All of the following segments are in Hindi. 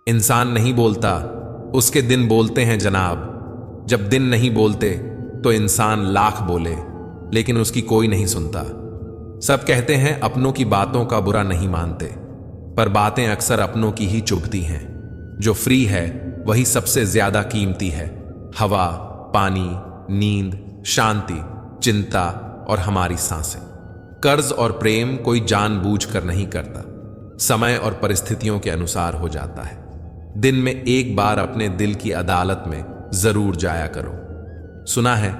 इंसान नहीं बोलता, उसके दिन बोलते हैं जनाब। जब दिन नहीं बोलते तो इंसान लाख बोले, लेकिन उसकी कोई नहीं सुनता। सब कहते हैं अपनों की बातों का बुरा नहीं मानते, पर बातें अक्सर अपनों की ही चुभती हैं। जो फ्री है वही सबसे ज्यादा कीमती है। हवा, पानी, नींद, शांति, चिंता और हमारी सांसें। कर्ज और प्रेम कोई जानबूझकर नहीं करता, समय और परिस्थितियों के अनुसार हो जाता है। दिन में एक बार अपने दिल की अदालत में जरूर जाया करो। सुना है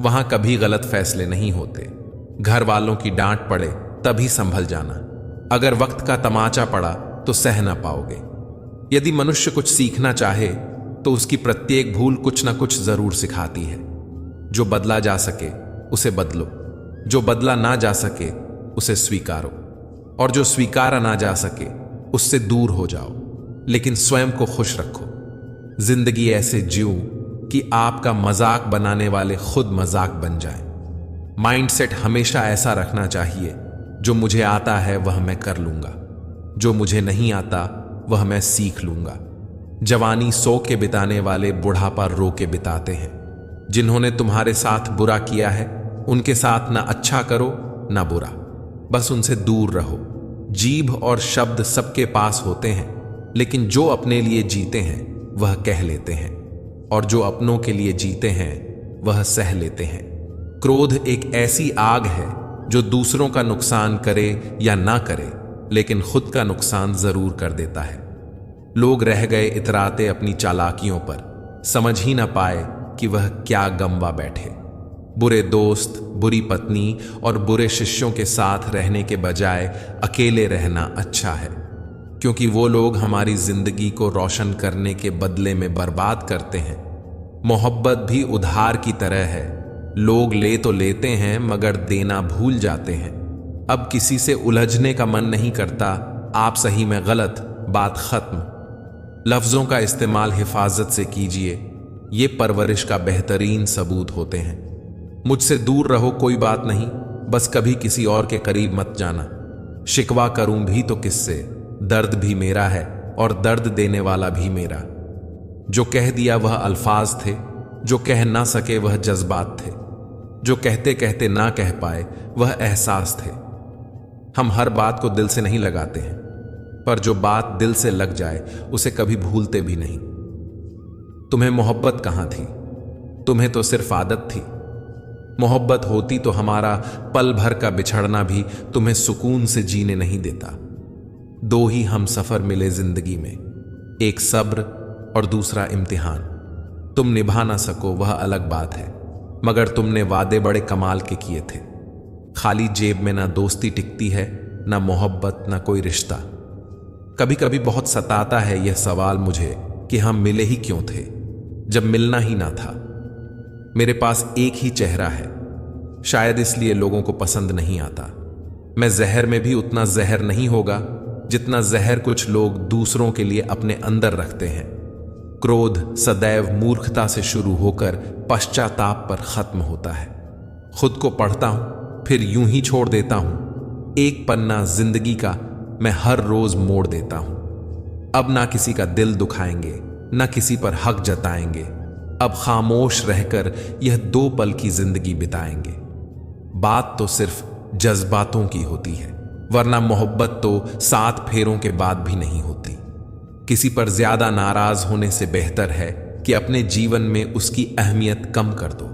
वहां कभी गलत फैसले नहीं होते। घर वालों की डांट पड़े तभी संभल जाना। अगर वक्त का तमाचा पड़ा तो सह ना पाओगे। यदि मनुष्य कुछ सीखना चाहे तो उसकी प्रत्येक भूल कुछ ना कुछ जरूर सिखाती है। जो बदला जा सके उसे बदलो, जो बदला ना जा सके उसे स्वीकारो, और जो स्वीकारा ना जा सके उससे दूर हो जाओ, लेकिन स्वयं को खुश रखो। जिंदगी ऐसे जियो कि आपका मजाक बनाने वाले खुद मजाक बन जाएं। माइंडसेट हमेशा ऐसा रखना चाहिए, जो मुझे आता है वह मैं कर लूंगा, जो मुझे नहीं आता वह मैं सीख लूंगा। जवानी सो के बिताने वाले बुढ़ापा रो के बिताते हैं। जिन्होंने तुम्हारे साथ बुरा किया है उनके साथ ना अच्छा करो ना बुरा, बस उनसे दूर रहो। जीभ और शब्द सबके पास होते हैं, लेकिन जो अपने लिए जीते हैं वह कह लेते हैं, और जो अपनों के लिए जीते हैं वह सह लेते हैं। क्रोध एक ऐसी आग है जो दूसरों का नुकसान करे या ना करे, लेकिन खुद का नुकसान जरूर कर देता है। लोग रह गए इतराते अपनी चालाकियों पर, समझ ही ना पाए कि वह क्या गमवा बैठे। बुरे दोस्त, बुरी पत्नी और बुरे शिष्यों के साथ रहने के बजाय अकेले रहना अच्छा है, क्योंकि वो लोग हमारी जिंदगी को रोशन करने के बदले में बर्बाद करते हैं। मोहब्बत भी उधार की तरह है। लोग ले तो लेते हैं मगर देना भूल जाते हैं। अब किसी से उलझने का मन नहीं करता। आप सही में गलत, बात खत्म। लफ्जों का इस्तेमाल हिफाजत से कीजिए, ये परवरिश का बेहतरीन सबूत होते हैं। मुझसे दूर रहो कोई बात नहीं, बस कभी किसी और के करीब मत जाना। शिकवा करूं भी तो किससे, दर्द भी मेरा है और दर्द देने वाला भी मेरा। जो कह दिया वह अल्फाज थे, जो कह ना सके वह जज्बात थे, जो कहते कहते ना कह पाए वह एहसास थे। हम हर बात को दिल से नहीं लगाते हैं, पर जो बात दिल से लग जाए उसे कभी भूलते भी नहीं। तुम्हें मोहब्बत कहां थी? तुम्हें तो सिर्फ आदत थी। मोहब्बत होती तो हमारा पल भर का बिछड़ना भी तुम्हें सुकून से जीने नहीं देता। दो ही हम सफर मिले जिंदगी में, एक सब्र और दूसरा इम्तिहान। तुम निभा ना सको वह अलग बात है, मगर तुमने वादे बड़े कमाल के किए थे। खाली जेब में ना दोस्ती टिकती है, ना मोहब्बत, ना कोई रिश्ता। कभी कभी बहुत सताता है यह सवाल मुझे कि हम मिले ही क्यों थे जब मिलना ही ना था। मेरे पास एक ही चेहरा है, शायद इसलिए लोगों को पसंद नहीं आता। मैं जहर में भी उतना जहर नहीं होगा जितना जहर कुछ लोग दूसरों के लिए अपने अंदर रखते हैं। क्रोध सदैव मूर्खता से शुरू होकर पश्चाताप पर खत्म होता है। खुद को पढ़ता हूं, फिर यूं ही छोड़ देता हूं। एक पन्ना जिंदगी का मैं हर रोज मोड़ देता हूं। अब ना किसी का दिल दुखाएंगे, ना किसी पर हक जताएंगे। अब खामोश रहकर यह 2 पल की जिंदगी बिताएंगे। बात तो सिर्फ जज्बातों की होती है, वरना मोहब्बत तो 7 फेरों के बाद भी नहीं होती। किसी पर ज्यादा नाराज होने से बेहतर है कि अपने जीवन में उसकी अहमियत कम कर दो।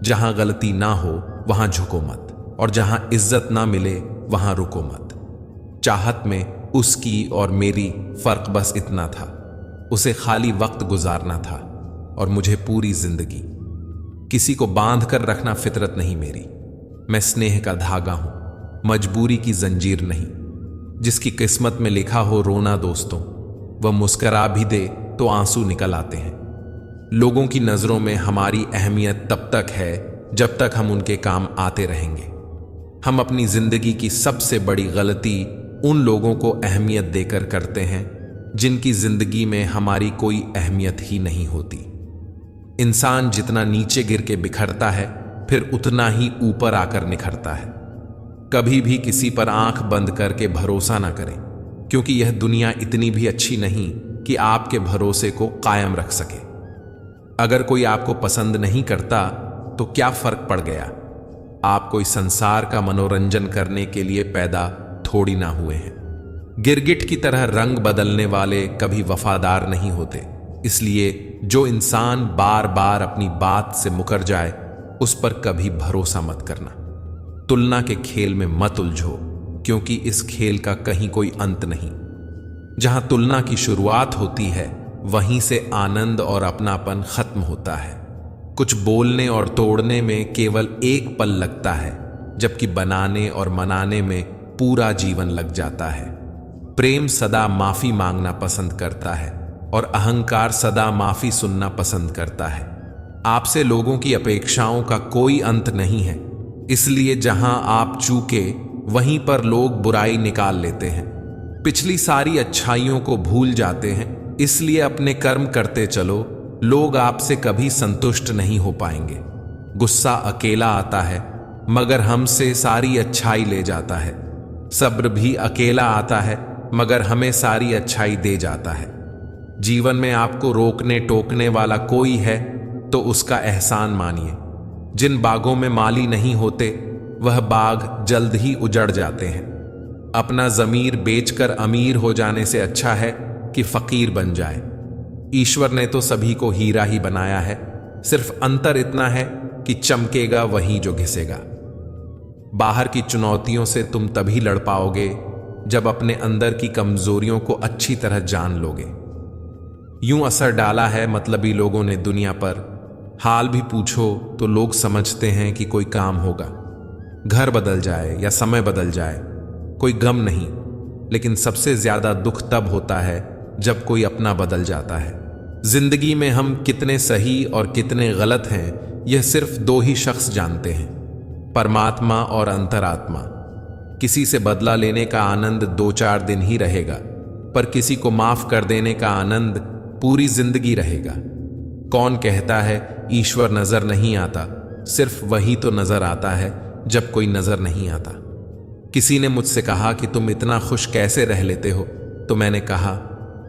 जहां गलती ना हो वहां झुको मत, और जहां इज्जत ना मिले वहां रुको मत। चाहत में उसकी और मेरी फर्क बस इतना था, उसे खाली वक्त गुजारना था और मुझे पूरी जिंदगी। किसी को बांध कर रखना फितरत नहीं मेरी। मैं स्नेह का धागा हूं, मजबूरी की जंजीर नहीं। जिसकी किस्मत में लिखा हो रोना दोस्तों, वह मुस्करा भी दे तो आंसू निकल आते हैं। लोगों की नजरों में हमारी अहमियत तब तक है जब तक हम उनके काम आते रहेंगे। हम अपनी जिंदगी की सबसे बड़ी गलती उन लोगों को अहमियत देकर करते हैं जिनकी जिंदगी में हमारी कोई अहमियत ही नहीं होती। इंसान जितना नीचे गिर के बिखरता है, फिर उतना ही ऊपर आकर निखरता है। कभी भी किसी पर आंख बंद करके भरोसा ना करें, क्योंकि यह दुनिया इतनी भी अच्छी नहीं कि आपके भरोसे को कायम रख सके। अगर कोई आपको पसंद नहीं करता तो क्या फर्क पड़ गया? आप कोई संसार का मनोरंजन करने के लिए पैदा थोड़ी ना हुए हैं। गिरगिट की तरह रंग बदलने वाले कभी वफादार नहीं होते। इसलिए जो इंसान बार बार अपनी बात से मुकर जाए उस पर कभी भरोसा मत करना। तुलना के खेल में मत उलझो, क्योंकि इस खेल का कहीं कोई अंत नहीं। जहां तुलना की शुरुआत होती है वहीं से आनंद और अपनापन खत्म होता है। कुछ बोलने और तोड़ने में केवल एक पल लगता है, जबकि बनाने और मनाने में पूरा जीवन लग जाता है। प्रेम सदा माफी मांगना पसंद करता है और अहंकार सदा माफी सुनना पसंद करता है। आपसे लोगों की अपेक्षाओं का कोई अंत नहीं है, इसलिए जहां आप चूके वहीं पर लोग बुराई निकाल लेते हैं। पिछली सारी अच्छाइयों को भूल जाते हैं, इसलिए अपने कर्म करते चलो। लोग आपसे कभी संतुष्ट नहीं हो पाएंगे। गुस्सा अकेला आता है मगर हमसे सारी अच्छाई ले जाता है। सब्र भी अकेला आता है मगर हमें सारी अच्छाई दे जाता है। जीवन में आपको रोकने टोकने वाला कोई है तो उसका एहसान मानिए। जिन बागों में माली नहीं होते वह बाग जल्द ही उजड़ जाते हैं। अपना ज़मीर बेचकर अमीर हो जाने से अच्छा है कि फकीर बन जाए। ईश्वर ने तो सभी को हीरा ही बनाया है, सिर्फ अंतर इतना है कि चमकेगा वही जो घिसेगा। बाहर की चुनौतियों से तुम तभी लड़ पाओगे जब अपने अंदर की कमजोरियों को अच्छी तरह जान लोगे। यूं असर डाला है मतलबी लोगों ने दुनिया पर, हाल भी पूछो तो लोग समझते हैं कि कोई काम होगा। घर बदल जाए या समय बदल जाए कोई गम नहीं, लेकिन सबसे ज्यादा दुख तब होता है जब कोई अपना बदल जाता है। जिंदगी में हम कितने सही और कितने गलत हैं यह सिर्फ दो ही शख्स जानते हैं, परमात्मा और अंतरात्मा। किसी से बदला लेने का आनंद 2-4 दिन ही रहेगा, पर किसी को माफ कर देने का आनंद पूरी जिंदगी रहेगा। कौन कहता है ईश्वर नजर नहीं आता? सिर्फ वही तो नजर आता है जब कोई नजर नहीं आता। किसी ने मुझसे कहा कि तुम इतना खुश कैसे रह लेते हो, तो मैंने कहा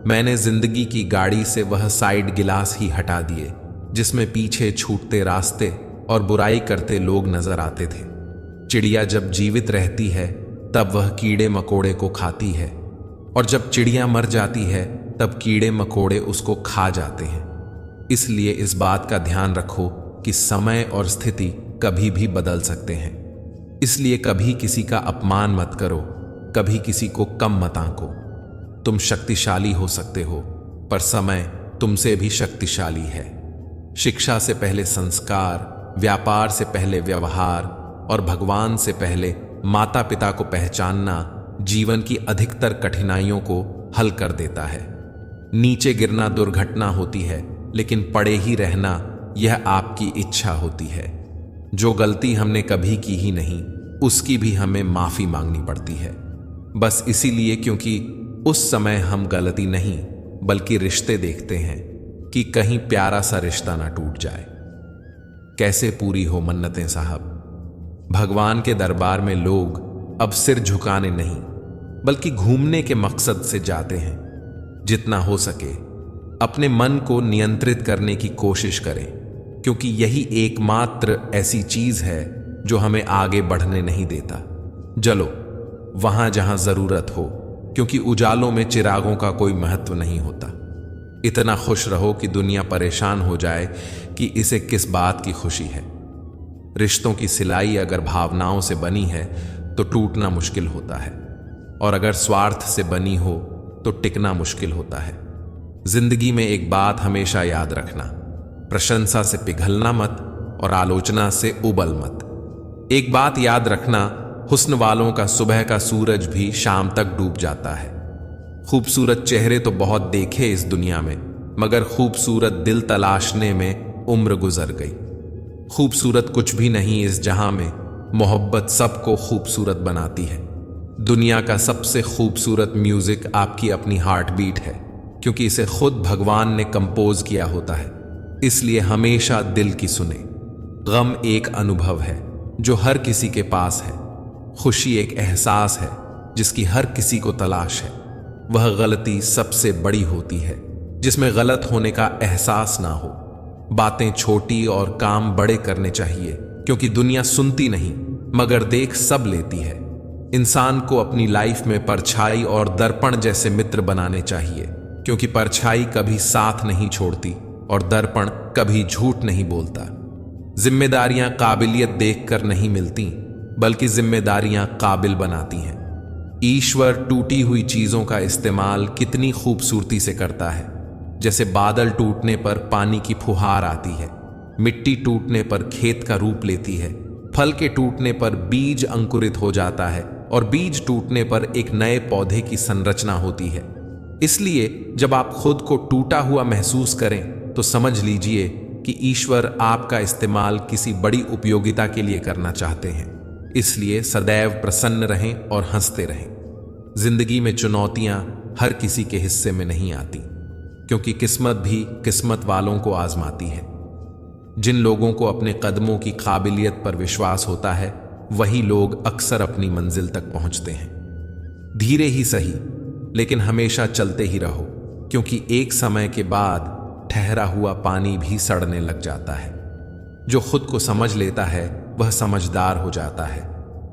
मैंने जिंदगी की गाड़ी से वह साइड गिलास ही हटा दिए जिसमें पीछे छूटते रास्ते और बुराई करते लोग नजर आते थे। चिड़िया जब जीवित रहती है तब वह कीड़े मकोड़े को खाती है, और जब चिड़िया मर जाती है तब कीड़े मकोड़े उसको खा जाते हैं। इसलिए इस बात का ध्यान रखो कि समय और स्थिति कभी भी बदल सकते हैं। इसलिए कभी किसी का अपमान मत करो, कभी किसी को कम मत आंको। तुम शक्तिशाली हो सकते हो, पर समय तुमसे भी शक्तिशाली है। शिक्षा से पहले संस्कार, व्यापार से पहले व्यवहार और भगवान से पहले माता पिता को पहचानना जीवन की अधिकतर कठिनाइयों को हल कर देता है। नीचे गिरना दुर्घटना होती है, लेकिन पड़े ही रहना यह आपकी इच्छा होती है। जो गलती हमने कभी की ही नहीं उसकी भी हमें माफी मांगनी पड़ती है, बस इसीलिए क्योंकि उस समय हम गलती नहीं बल्कि रिश्ते देखते हैं कि कहीं प्यारा सा रिश्ता ना टूट जाए। कैसे पूरी हो मन्नतें साहब। भगवान के दरबार में लोग अब सिर झुकाने नहीं बल्कि घूमने के मकसद से जाते हैं। जितना हो सके अपने मन को नियंत्रित करने की कोशिश करें, क्योंकि यही एकमात्र ऐसी चीज है जो हमें आगे बढ़ने नहीं देता। जलो वहां जहां जरूरत हो, क्योंकि उजालों में चिरागों का कोई महत्व नहीं होता। इतना खुश रहो कि दुनिया परेशान हो जाए कि इसे किस बात की खुशी है। रिश्तों की सिलाई अगर भावनाओं से बनी है तो टूटना मुश्किल होता है, और अगर स्वार्थ से बनी हो तो टिकना मुश्किल होता है। जिंदगी में एक बात हमेशा याद रखना, प्रशंसा से पिघलना मत और आलोचना से उबल मत। एक बात याद रखना, हुस्न वालों का सुबह का सूरज भी शाम तक डूब जाता है। खूबसूरत चेहरे तो बहुत देखे इस दुनिया में, मगर खूबसूरत दिल तलाशने में उम्र गुजर गई। खूबसूरत कुछ भी नहीं इस जहां में, मोहब्बत सबको खूबसूरत बनाती है। दुनिया का सबसे खूबसूरत म्यूजिक आपकी अपनी हार्ट बीट है, क्योंकि इसे खुद भगवान ने कंपोज किया होता है। इसलिए हमेशा दिल की सुने। गम एक अनुभव है जो हर किसी के पास है। खुशी एक एहसास है जिसकी हर किसी को तलाश है। वह गलती सबसे बड़ी होती है जिसमें गलत होने का एहसास ना हो। बातें छोटी और काम बड़े करने चाहिए, क्योंकि दुनिया सुनती नहीं मगर देख सब लेती है। इंसान को अपनी लाइफ में परछाई और दर्पण जैसे मित्र बनाने चाहिए, क्योंकि परछाई कभी साथ नहीं छोड़ती और दर्पण कभी झूठ नहीं बोलता। जिम्मेदारियां काबिलियत देखकर नहीं मिलती, बल्कि जिम्मेदारियां काबिल बनाती हैं। ईश्वर टूटी हुई चीजों का इस्तेमाल कितनी खूबसूरती से करता है। जैसे बादल टूटने पर पानी की फुहार आती है, मिट्टी टूटने पर खेत का रूप लेती है, फल के टूटने पर बीज अंकुरित हो जाता है और बीज टूटने पर एक नए पौधे की संरचना होती है। इसलिए जब आप खुद को टूटा हुआ महसूस करें तो समझ लीजिए कि ईश्वर आपका इस्तेमाल किसी बड़ी उपयोगिता के लिए करना चाहते हैं। इसलिए सदैव प्रसन्न रहें और हंसते रहें। जिंदगी में चुनौतियां हर किसी के हिस्से में नहीं आती, क्योंकि किस्मत भी किस्मत वालों को आजमाती है। जिन लोगों को अपने कदमों की काबिलियत पर विश्वास होता है, वही लोग अक्सर अपनी मंजिल तक पहुंचते हैं। धीरे ही सही, लेकिन हमेशा चलते ही रहो, क्योंकि एक समय के बाद ठहरा हुआ पानी भी सड़ने लग जाता है। जो खुद को समझ लेता है वह समझदार हो जाता है।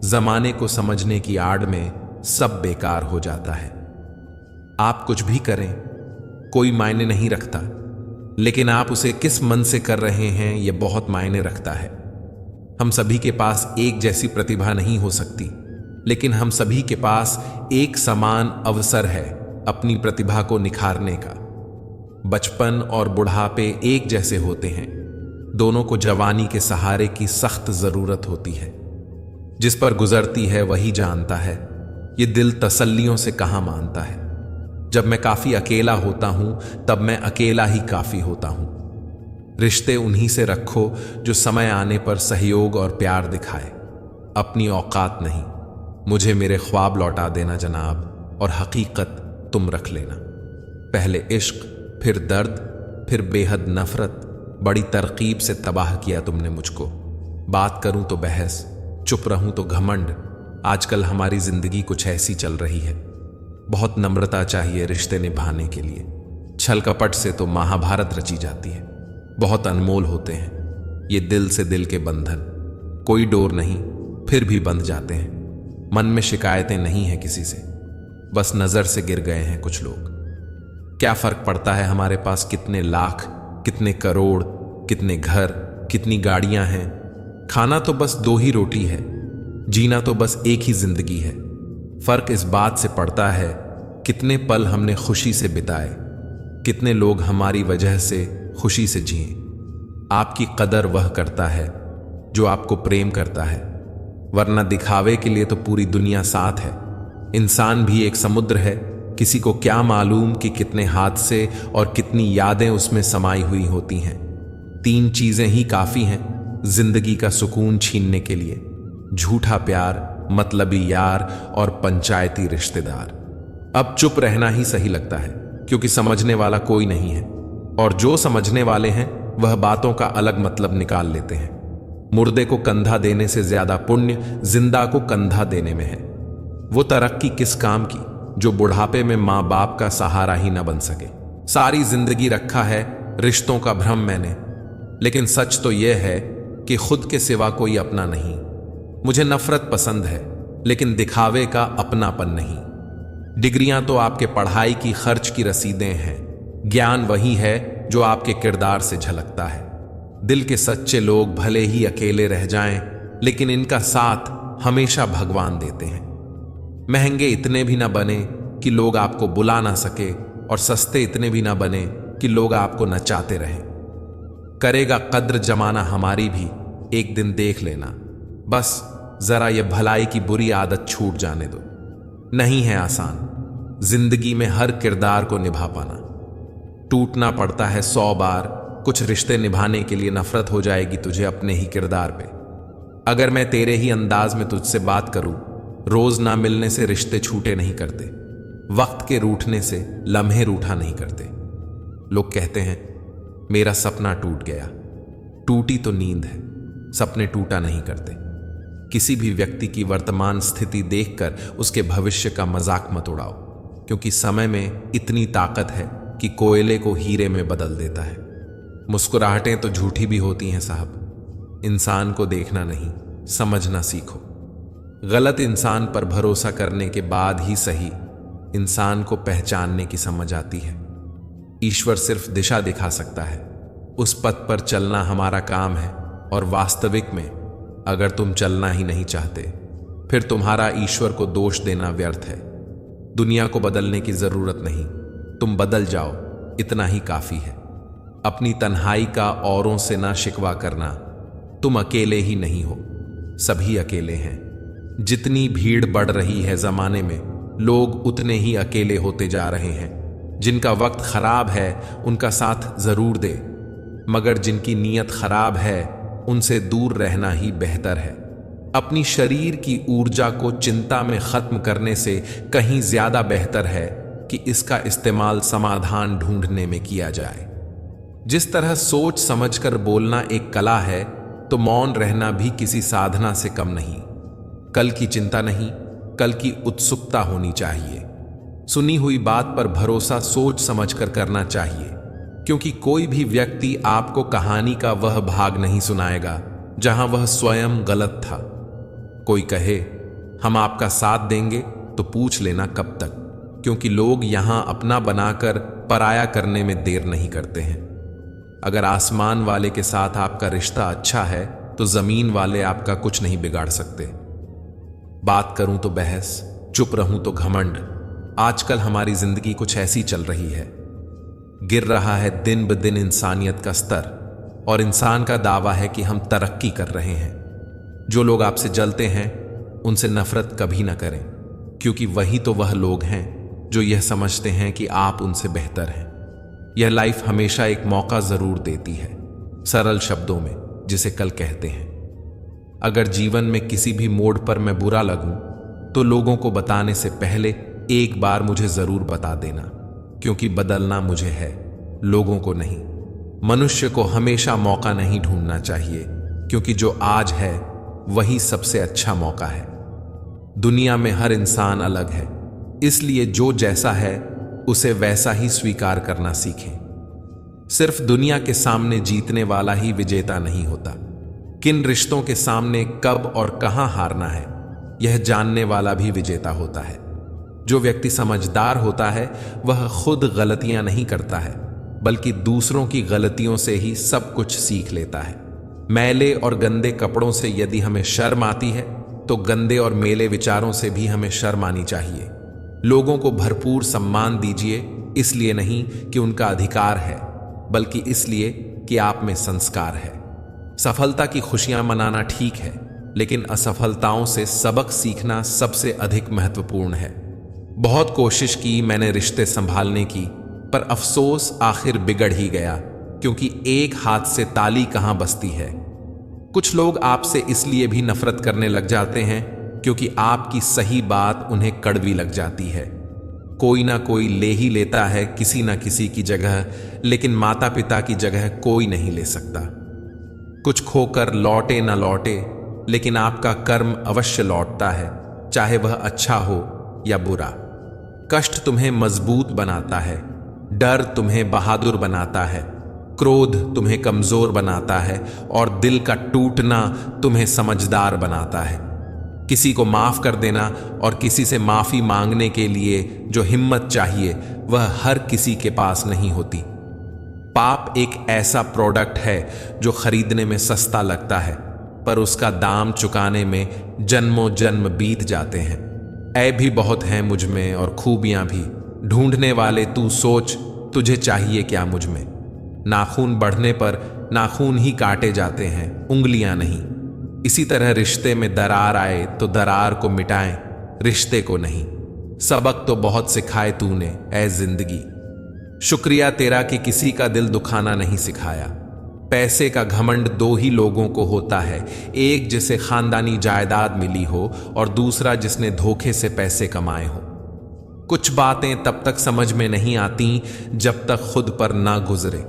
जमाने को समझने की आड़ में सब बेकार हो जाता है। आप कुछ भी करें, कोई मायने नहीं रखता, लेकिन आप उसे किस मन से कर रहे हैं यह बहुत मायने रखता है। हम सभी के पास एक जैसी प्रतिभा नहीं हो सकती, लेकिन हम सभी के पास एक समान अवसर है अपनी प्रतिभा को निखारने का। बचपन और बुढ़ापे एक जैसे होते हैं, दोनों को जवानी के सहारे की सख्त जरूरत होती है। जिस पर गुजरती है वही जानता है, ये दिल तसल्लियों से कहां मानता है। जब मैं काफी अकेला होता हूं तब मैं अकेला ही काफी होता हूं। रिश्ते उन्हीं से रखो जो समय आने पर सहयोग और प्यार दिखाए, अपनी औकात नहीं। मुझे मेरे ख्वाब लौटा देना जनाब, और हकीकत तुम रख लेना। पहले इश्क, फिर दर्द, फिर बेहद नफरत, बड़ी तरकीब से तबाह किया तुमने मुझको। बात करूं तो बहस, चुप रहूं तो घमंड। आजकल हमारी जिंदगी कुछ ऐसी चल रही है। बहुत नम्रता चाहिए रिश्ते निभाने के लिए। छल कपट से तो महाभारत रची जाती है। बहुत अनमोल होते हैं ये दिल से दिल के बंधन। कोई डोर नहीं, फिर भी बंध जाते हैं। मन में शिकायतें नहीं है किसी से, बस नजर से गिर गए हैं कुछ लोग। क्या फर्क पड़ता है हमारे पास कितने लाख, कितने करोड़, कितने घर, कितनी गाड़ियां हैं। खाना तो बस 2 ही रोटी है, जीना तो बस एक ही जिंदगी है। फर्क इस बात से पड़ता है कितने पल हमने खुशी से बिताए, कितने लोग हमारी वजह से खुशी से जिए। आपकी कदर वह करता है जो आपको प्रेम करता है, वरना दिखावे के लिए तो पूरी दुनिया साथ है। इंसान भी एक समुद्र है, किसी को क्या मालूम कि कितने हादसे और कितनी यादें उसमें समाई हुई होती हैं। 3 चीजें ही काफी हैं जिंदगी का सुकून छीनने के लिए: झूठा प्यार, मतलबी यार और पंचायती रिश्तेदार। अब चुप रहना ही सही लगता है, क्योंकि समझने वाला कोई नहीं है, और जो समझने वाले हैं वह बातों का अलग मतलब निकाल लेते हैं। मुर्दे को कंधा देने से ज्यादा पुण्य जिंदा को कंधा देने में है। वो तरक्की किस काम की जो बुढ़ापे में मां बाप का सहारा ही न बन सके। सारी जिंदगी रखा है रिश्तों का भ्रम मैंने, लेकिन सच तो यह है कि खुद के सिवा कोई अपना नहीं। मुझे नफरत पसंद है, लेकिन दिखावे का अपनापन नहीं। डिग्रियां तो आपके पढ़ाई की खर्च की रसीदें हैं, ज्ञान वही है जो आपके किरदार से झलकता है। दिल के सच्चे लोग भले ही अकेले रह जाएं, लेकिन इनका साथ हमेशा भगवान देते हैं। महंगे इतने भी ना बने कि लोग आपको बुला ना सके, और सस्ते इतने भी ना बने कि लोग आपको नचाते रहें। करेगा कद्र जमाना हमारी भी, एक दिन देख लेना। बस जरा ये भलाई की बुरी आदत छूट जाने दो। नहीं है आसान जिंदगी में हर किरदार को निभा पाना। टूटना पड़ता है 100 बार। कुछ रिश्ते निभाने के लिए नफरत हो जाएगी तुझे अपने ही किरदार पे। अगर मैं तेरे ही अंदाज में तुझसे बात करूं, रोज ना मिलने से रिश्ते छूटे नहीं करते, वक्त के रूठने से लम्हे रूठा नहीं करते। लोग कहते हैं मेरा सपना टूट गया। टूटी तो नींद है, सपने टूटा नहीं करते। किसी भी व्यक्ति की वर्तमान स्थिति देखकर उसके भविष्य का मजाक मत उड़ाओ, क्योंकि समय में इतनी ताकत है कि कोयले को हीरे में बदल देता है। मुस्कुराहटें तो झूठी भी होती हैं साहब। इंसान को देखना नहीं, समझना सीखो। गलत इंसान पर भरोसा करने के बाद ही सही इंसान को पहचानने की समझ आती है। ईश्वर सिर्फ दिशा दिखा सकता है, उस पथ पर चलना हमारा काम है। और वास्तविक में अगर तुम चलना ही नहीं चाहते, फिर तुम्हारा ईश्वर को दोष देना व्यर्थ है। दुनिया को बदलने की जरूरत नहीं, तुम बदल जाओ, इतना ही काफी है। अपनी तन्हाई का औरों से ना शिकवा करना। तुम अकेले ही नहीं हो, सभी अकेले हैं। जितनी भीड़ बढ़ रही है जमाने में, लोग उतने ही अकेले होते जा रहे हैं। जिनका वक्त खराब है उनका साथ जरूर दे, मगर जिनकी नीयत खराब है उनसे दूर रहना ही बेहतर है। अपनी शरीर की ऊर्जा को चिंता में खत्म करने से कहीं ज्यादा बेहतर है कि इसका इस्तेमाल समाधान ढूंढने में किया जाए। जिस तरह सोच समझकर बोलना एक कला है, तो मौन रहना भी किसी साधना से कम नहीं। कल की चिंता नहीं, कल की उत्सुकता होनी चाहिए। सुनी हुई बात पर भरोसा सोच समझकर करना चाहिए, क्योंकि कोई भी व्यक्ति आपको कहानी का वह भाग नहीं सुनाएगा जहां वह स्वयं गलत था। कोई कहे हम आपका साथ देंगे तो पूछ लेना कब तक, क्योंकि लोग यहां अपना बनाकर पराया करने में देर नहीं करते हैं। अगर आसमान वाले के साथ आपका रिश्ता अच्छा है तो जमीन वाले आपका कुछ नहीं बिगाड़ सकते। बात करूं तो बहस, चुप रहूं तो घमंड। आजकल हमारी जिंदगी कुछ ऐसी चल रही है। गिर रहा है दिन ब दिन इंसानियत का स्तर, और इंसान का दावा है कि हम तरक्की कर रहे हैं। जो लोग आपसे जलते हैं उनसे नफरत कभी ना करें, क्योंकि वही तो वह लोग हैं जो यह समझते हैं कि आप उनसे बेहतर हैं। यह लाइफ हमेशा एक मौका जरूर देती है, सरल शब्दों में जिसे कल कहते हैं। अगर जीवन में किसी भी मोड़ पर मैं बुरा लगूं तो लोगों को बताने से पहले एक बार मुझे जरूर बता देना, क्योंकि बदलना मुझे है, लोगों को नहीं। मनुष्य को हमेशा मौका नहीं ढूंढना चाहिए, क्योंकि जो आज है वही सबसे अच्छा मौका है। दुनिया में हर इंसान अलग है, इसलिए जो जैसा है उसे वैसा ही स्वीकार करना सीखें। सिर्फ दुनिया के सामने जीतने वाला ही विजेता नहीं होता। किन रिश्तों के सामने कब और कहां हारना है, यह जानने वाला भी विजेता होता है। जो व्यक्ति समझदार होता है वह खुद गलतियां नहीं करता है, बल्कि दूसरों की गलतियों से ही सब कुछ सीख लेता है। मैले और गंदे कपड़ों से यदि हमें शर्म आती है तो गंदे और मेले विचारों से भी हमें शर्म आनी चाहिए। लोगों को भरपूर सम्मान दीजिए, इसलिए नहीं कि उनका अधिकार है, बल्कि इसलिए कि आप में संस्कार है। सफलता की खुशियां मनाना ठीक है, लेकिन असफलताओं से सबक सीखना सबसे अधिक महत्वपूर्ण है। बहुत कोशिश की मैंने रिश्ते संभालने की, पर अफसोस आखिर बिगड़ ही गया, क्योंकि एक हाथ से ताली कहां बजती है। कुछ लोग आपसे इसलिए भी नफरत करने लग जाते हैं क्योंकि आपकी सही बात उन्हें कड़वी लग जाती है। कोई ना कोई ले ही लेता है किसी ना किसी की जगह, लेकिन माता पिता की जगह कोई नहीं ले सकता। कुछ खोकर लौटे ना लौटे, लेकिन आपका कर्म अवश्य लौटता है, चाहे वह अच्छा हो या बुरा। कष्ट तुम्हें मजबूत बनाता है, डर तुम्हें बहादुर बनाता है, क्रोध तुम्हें कमजोर बनाता है, और दिल का टूटना तुम्हें समझदार बनाता है। किसी को माफ कर देना और किसी से माफी मांगने के लिए जो हिम्मत चाहिए वह हर किसी के पास नहीं होती। पाप एक ऐसा प्रोडक्ट है जो खरीदने में सस्ता लगता है, पर उसका दाम चुकाने में जन्मों जन्म बीत जाते हैं। ऐब भी बहुत हैं मुझ में और खूबियां भी, ढूंढने वाले तू सोच तुझे चाहिए क्या मुझ में। नाखून बढ़ने पर नाखून ही काटे जाते हैं, उंगलियां नहीं। इसी तरह रिश्ते में दरार आए तो दरार को मिटाएं, रिश्ते को नहीं। सबक तो बहुत सिखाए तूने ऐ जिंदगी, शुक्रिया तेरा कि किसी का दिल दुखाना नहीं सिखाया। पैसे का घमंड दो ही लोगों को होता है, एक जिसे खानदानी जायदाद मिली हो और दूसरा जिसने धोखे से पैसे कमाए हो। कुछ बातें तब तक समझ में नहीं आती जब तक खुद पर ना गुजरे।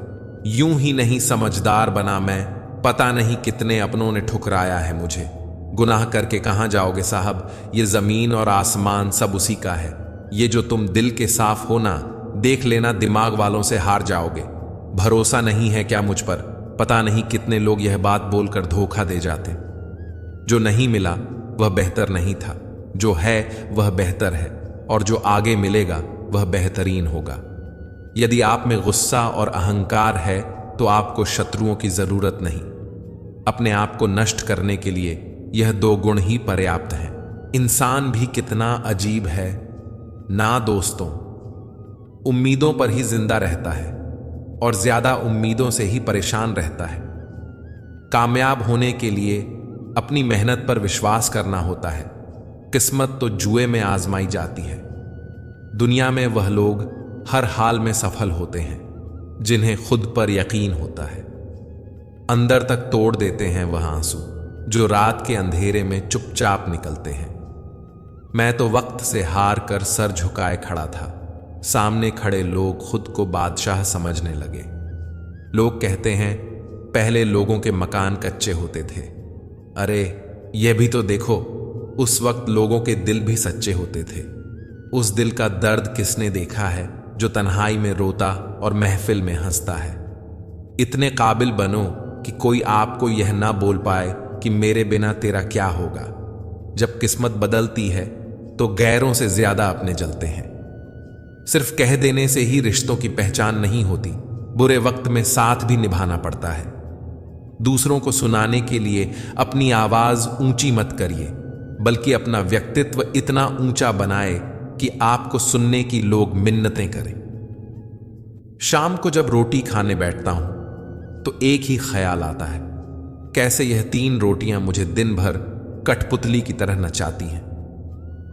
यूं ही नहीं समझदार बना मैं, पता नहीं कितने अपनों ने ठुकराया है मुझे। गुनाह करके कहां जाओगे साहब, ये जमीन और आसमान सब उसी का है। ये जो तुम दिल के साफ हो ना, देख लेना दिमाग वालों से हार जाओगे। भरोसा नहीं है क्या मुझ पर? पता नहीं कितने लोग यह बात बोलकर धोखा दे जाते। जो नहीं मिला वह बेहतर नहीं था, जो है वह बेहतर है, और जो आगे मिलेगा वह बेहतरीन होगा। यदि आप में गुस्सा और अहंकार है तो आपको शत्रुओं की जरूरत नहीं। अपने आप को नष्ट करने के लिए यह 2 गुण ही पर्याप्त हैं। इंसान भी कितना अजीब है ना दोस्तों, उम्मीदों पर ही जिंदा रहता है और ज्यादा उम्मीदों से ही परेशान रहता है। कामयाब होने के लिए अपनी मेहनत पर विश्वास करना होता है। किस्मत तो जुए में आजमाई जाती है। दुनिया में वह लोग हर हाल में सफल होते हैं जिन्हें खुद पर यकीन होता है। अंदर तक तोड़ देते हैं वह आंसू जो रात के अंधेरे में चुपचाप निकलते हैं। मैं तो वक्त से हार कर सर झुकाए खड़ा था। सामने खड़े लोग खुद को बादशाह समझने लगे। लोग कहते हैं पहले लोगों के मकान कच्चे होते थे। अरे यह भी तो देखो, उस वक्त लोगों के दिल भी सच्चे होते थे। उस दिल का दर्द किसने देखा है जो तन्हाई में रोता और महफिल में हंसता है। इतने काबिल बनो कि कोई आपको यह ना बोल पाए कि मेरे बिना तेरा क्या होगा। जब किस्मत बदलती है तो गैरों से ज्यादा अपने जलते हैं। सिर्फ कह देने से ही रिश्तों की पहचान नहीं होती, बुरे वक्त में साथ भी निभाना पड़ता है। दूसरों को सुनाने के लिए अपनी आवाज ऊंची मत करिए, बल्कि अपना व्यक्तित्व इतना ऊंचा बनाए कि आपको सुनने की लोग मिन्नतें करें। शाम को जब रोटी खाने बैठता हूं तो एक ही ख्याल आता है, कैसे यह 3 रोटियां मुझे दिन भर कठपुतली की तरह नचाती हैं।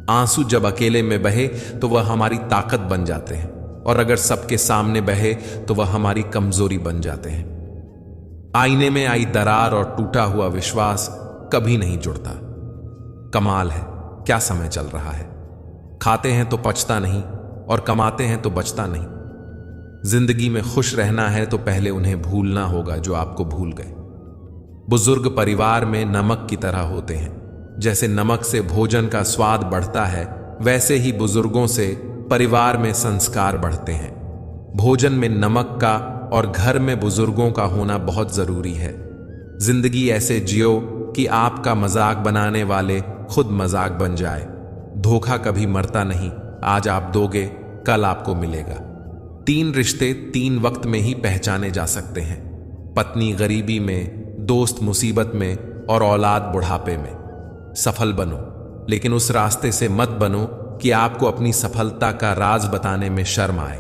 आंसू जब अकेले में बहे तो वह हमारी ताकत बन जाते हैं, और अगर सबके सामने बहे तो वह हमारी कमजोरी बन जाते हैं। आईने में आई दरार और टूटा हुआ विश्वास कभी नहीं जुड़ता। कमाल है क्या समय चल रहा है। खाते हैं तो पचता नहीं और कमाते हैं तो बचता नहीं। जिंदगी में खुश रहना है तो पहले उन्हें भूलना होगा जो आपको भूल गए। बुजुर्ग परिवार में नमक की तरह होते हैं। जैसे नमक से भोजन का स्वाद बढ़ता है, वैसे ही बुजुर्गों से परिवार में संस्कार बढ़ते हैं। भोजन में नमक का और घर में बुजुर्गों का होना बहुत जरूरी है। जिंदगी ऐसे जियो कि आपका मजाक बनाने वाले खुद मजाक बन जाए। धोखा कभी मरता नहीं, आज आप दोगे कल आपको मिलेगा। 3 रिश्ते 3 वक्त में ही पहचाने जा सकते हैं। पत्नी गरीबी में, दोस्त मुसीबत में और औलाद बुढ़ापे में। सफल बनो, लेकिन उस रास्ते से मत बनो कि आपको अपनी सफलता का राज बताने में शर्म आए।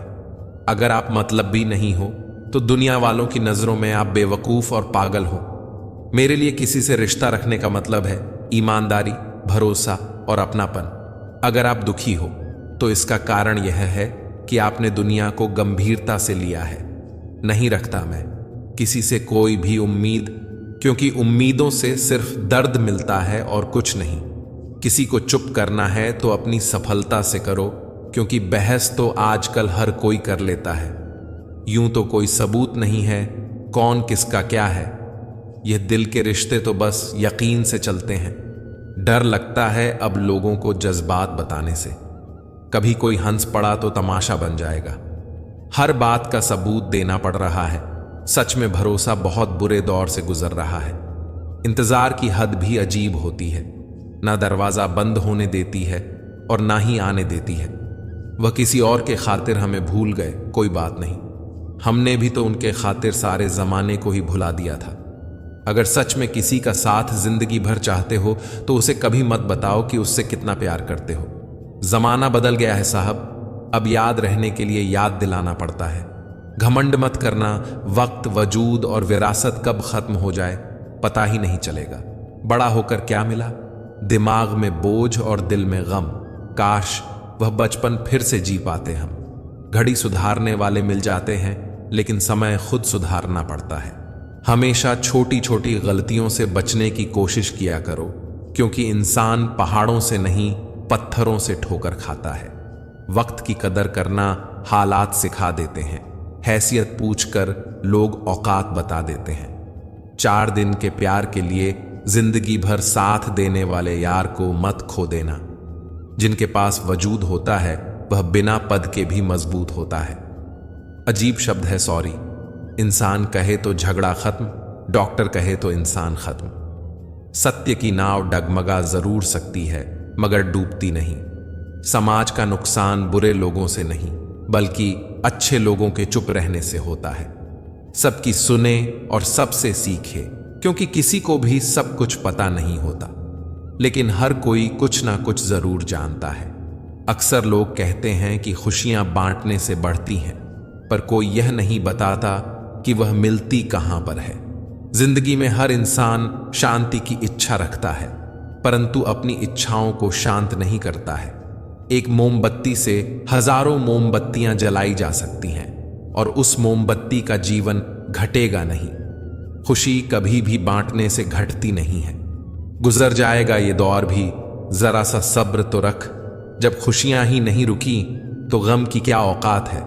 अगर आप मतलबी नहीं हो तो दुनिया वालों की नजरों में आप बेवकूफ और पागल हो। मेरे लिए किसी से रिश्ता रखने का मतलब है ईमानदारी, भरोसा और अपनापन। अगर आप दुखी हो तो इसका कारण यह है कि आपने दुनिया को गंभीरता से लिया है। नहीं रखता मैं किसी से कोई भी उम्मीद, क्योंकि उम्मीदों से सिर्फ दर्द मिलता है और कुछ नहीं। किसी को चुप करना है तो अपनी सफलता से करो, क्योंकि बहस तो आजकल हर कोई कर लेता है। यूं तो कोई सबूत नहीं है कौन किसका क्या है। यह दिल के रिश्ते तो बस यकीन से चलते हैं। डर लगता है अब लोगों को जज्बात बताने से। कभी कोई हंस पड़ा तो तमाशा बन जाएगा। हर बात का सबूत देना पड़ रहा है। सच में भरोसा बहुत बुरे दौर से गुजर रहा है। इंतजार की हद भी अजीब होती है। ना दरवाजा बंद होने देती है और ना ही आने देती है। वह किसी और के खातिर हमें भूल गए, कोई बात नहीं। हमने भी तो उनके खातिर सारे जमाने को ही भुला दिया था। अगर सच में किसी का साथ जिंदगी भर चाहते हो तो उसे कभी मत बताओ कि उससे कितना प्यार करते हो। जमाना बदल गया है साहब, अब याद रहने के लिए याद दिलाना पड़ता है। घमंड मत करना, वक्त, वजूद और विरासत कब खत्म हो जाए पता ही नहीं चलेगा। बड़ा होकर क्या मिला? दिमाग में बोझ और दिल में गम। काश वह बचपन फिर से जी पाते हम। घड़ी सुधारने वाले मिल जाते हैं, लेकिन समय खुद सुधारना पड़ता है। हमेशा छोटी छोटी गलतियों से बचने की कोशिश किया करो, क्योंकि इंसान पहाड़ों से नहीं पत्थरों से ठोकर खाता है। वक्त की कदर करना हालात सिखा देते हैं। हैसियत पूछकर लोग औकात बता देते हैं। 4 दिन के प्यार के लिए जिंदगी भर साथ देने वाले यार को मत खो देना। जिनके पास वजूद होता है वह बिना पद के भी मजबूत होता है। अजीब शब्द है सॉरी। इंसान कहे तो झगड़ा खत्म, डॉक्टर कहे तो इंसान खत्म। सत्य की नाव डगमगा जरूर सकती है मगर डूबती नहीं। समाज का नुकसान बुरे लोगों से नहीं बल्कि अच्छे लोगों के चुप रहने से होता है। सबकी सुने और सबसे सीखे, क्योंकि किसी को भी सब कुछ पता नहीं होता, लेकिन हर कोई कुछ ना कुछ जरूर जानता है। अक्सर लोग कहते हैं कि खुशियां बांटने से बढ़ती हैं, पर कोई यह नहीं बताता कि वह मिलती कहां पर है। जिंदगी में हर इंसान शांति की इच्छा रखता है, परंतु अपनी इच्छाओं को शांत नहीं करता है। एक मोमबत्ती से हजारों मोमबत्तियां जलाई जा सकती हैं और उस मोमबत्ती का जीवन घटेगा नहीं। खुशी कभी भी बांटने से घटती नहीं है। गुजर जाएगा ये दौर भी, जरा सा सब्र तो रख। जब खुशियां ही नहीं रुकी तो गम की क्या औकात है।